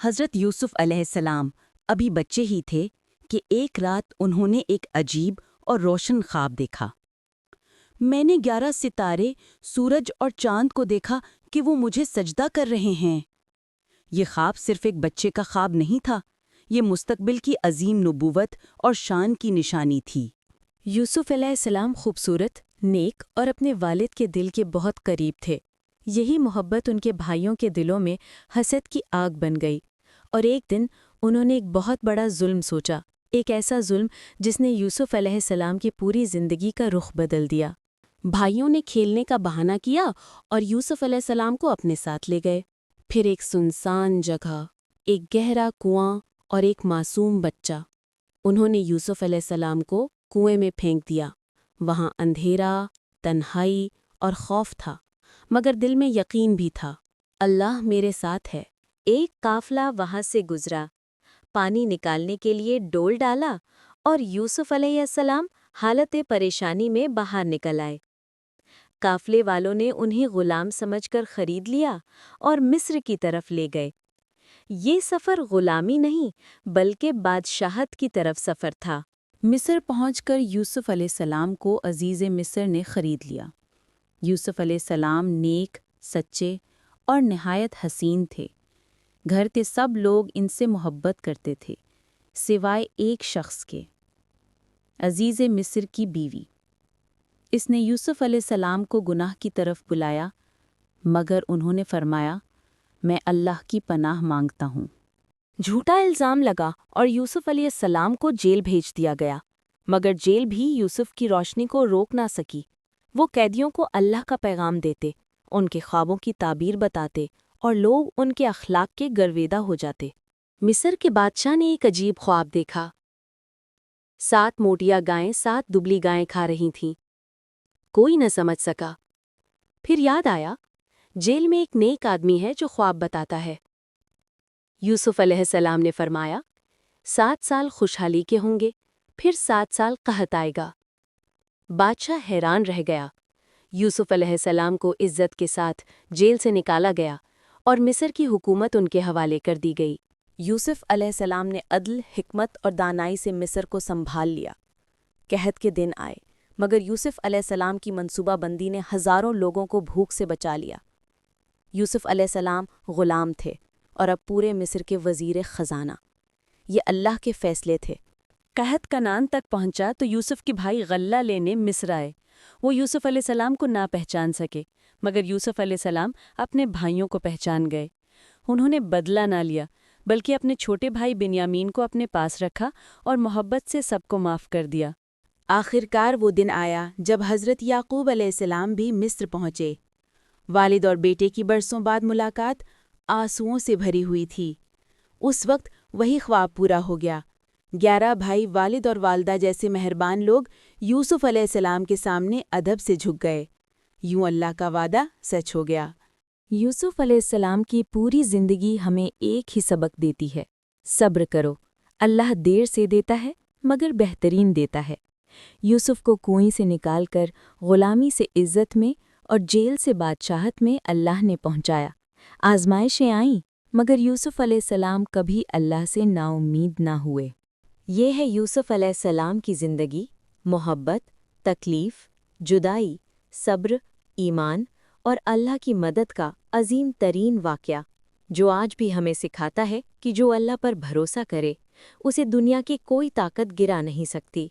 حضرت یوسف علیہ السلام ابھی بچے ہی تھے کہ ایک رات انہوں نے ایک عجیب اور روشن خواب دیکھا۔ میں نے 11 ستارے، سورج اور چاند کو دیکھا کہ وہ مجھے سجدہ کر رہے ہیں۔ یہ خواب صرف ایک بچے کا خواب نہیں تھا، یہ مستقبل کی عظیم نبوت اور شان کی نشانی تھی۔ یوسف علیہ السلام خوبصورت، نیک اور اپنے والد کے دل کے بہت قریب تھے۔ یہی محبت ان کے بھائیوں کے دلوں میں حسد کی آگ بن گئی، اور ایک دن انہوں نے ایک بہت بڑا ظلم سوچا، ایک ایسا ظلم جس نے یوسف علیہ السلام کی پوری زندگی کا رخ بدل دیا۔ بھائیوں نے کھیلنے کا بہانہ کیا اور یوسف علیہ السلام کو اپنے ساتھ لے گئے۔ پھر ایک سنسان جگہ، ایک گہرا کنواں اور ایک معصوم بچہ۔ انہوں نے یوسف علیہ السلام کو کنویں میں پھینک دیا۔ وہاں اندھیرا، تنہائی اور خوف تھا، مگر دل میں یقین بھی تھا، اللہ میرے ساتھ ہے۔ ایک قافلہ وہاں سے گزرا، پانی نکالنے کے لیے ڈول ڈالا اور یوسف علیہ السلام حالت پریشانی میں باہر نکل آئے۔ قافلے والوں نے انہیں غلام سمجھ کر خرید لیا اور مصر کی طرف لے گئے۔ یہ سفر غلامی نہیں بلکہ بادشاہت کی طرف سفر تھا۔ مصر پہنچ کر یوسف علیہ السلام کو عزیز مصر نے خرید لیا۔ یوسف علیہ السلام نیک، سچے اور نہایت حسین تھے۔ گھر کے سب لوگ ان سے محبت کرتے تھے، سوائے ایک شخص کے، عزیز مصر کی بیوی۔ اس نے یوسف علیہ السلام کو گناہ کی طرف بلایا، مگر انہوں نے فرمایا، میں اللہ کی پناہ مانگتا ہوں۔ جھوٹا الزام لگا اور یوسف علیہ السلام کو جیل بھیج دیا گیا، مگر جیل بھی یوسف کی روشنی کو روک نہ سکی۔ وہ قیدیوں کو اللہ کا پیغام دیتے، ان کے خوابوں کی تعبیر بتاتے اور لوگ ان کے اخلاق کے گرویدہ ہو جاتے۔ مصر کے بادشاہ نے ایک عجیب خواب دیکھا۔ 7 موٹیا گائیں 7 دبلی گائیں کھا رہی تھیں۔ کوئی نہ سمجھ سکا۔ پھر یاد آیا، جیل میں ایک نیک آدمی ہے جو خواب بتاتا ہے۔ یوسف علیہ السلام نے فرمایا، 7 سال خوشحالی کے ہوں گے، پھر 7 سال قحط آئے گا۔ بادشاہ حیران رہ گیا۔ یوسف علیہ السلام کو عزت کے ساتھ جیل سے نکالا گیا اور مصر کی حکومت ان کے حوالے کر دی گئی۔ یوسف علیہ السلام نے عدل، حکمت اور دانائی سے مصر کو سنبھال لیا۔ قحط کے دن آئے، مگر یوسف علیہ السلام کی منصوبہ بندی نے ہزاروں لوگوں کو بھوک سے بچا لیا۔ یوسف علیہ السلام غلام تھے اور اب پورے مصر کے وزیر خزانہ۔ یہ اللہ کے فیصلے تھے۔ قحط کنعان تک پہنچا تو یوسف کے بھائی غلہ لینے مصر آئے۔ وہ یوسف علیہ السلام کو نہ پہچان سکے، مگر یوسف علیہ السلام اپنے بھائیوں کو پہچان گئے۔ انہوں نے بدلہ نہ لیا، بلکہ اپنے چھوٹے بھائی بنیامین کو اپنے پاس رکھا اور محبت سے سب کو معاف کر دیا۔ آخرکار وہ دن آیا جب حضرت یعقوب علیہ السلام بھی مصر پہنچے۔ والد اور بیٹے کی برسوں بعد ملاقات آنسوؤں سے بھری ہوئی تھی۔ اس وقت وہی خواب پورا ہو گیا۔ 11 بھائی والد اور والدہ جیسے مہربان لوگ یوسف علیہ السلام کے سامنے ادب سے جھک گئے۔ یوں اللہ کا وعدہ سچ ہو گیا۔ یوسف علیہ السلام کی پوری زندگی ہمیں ایک ہی سبق دیتی ہے، صبر کرو، اللہ دیر سے دیتا ہے مگر بہترین دیتا ہے۔ یوسف کو کنویں سے نکال کر غلامی سے عزت میں اور جیل سے بادشاہت میں اللہ نے پہنچایا۔ آزمائشیں آئیں مگر یوسف علیہ السلام کبھی اللہ سے نا امید نہ ہوئے۔ یہ ہے یوسف علیہ السلام کی زندگی، محبت، تکلیف، جدائی، صبر، ایمان اور اللہ کی مدد کا عظیم ترین واقعہ، جو آج بھی ہمیں سکھاتا ہے کہ جو اللہ پر بھروسہ کرے اسے دنیا کی کوئی طاقت گرا نہیں سکتی۔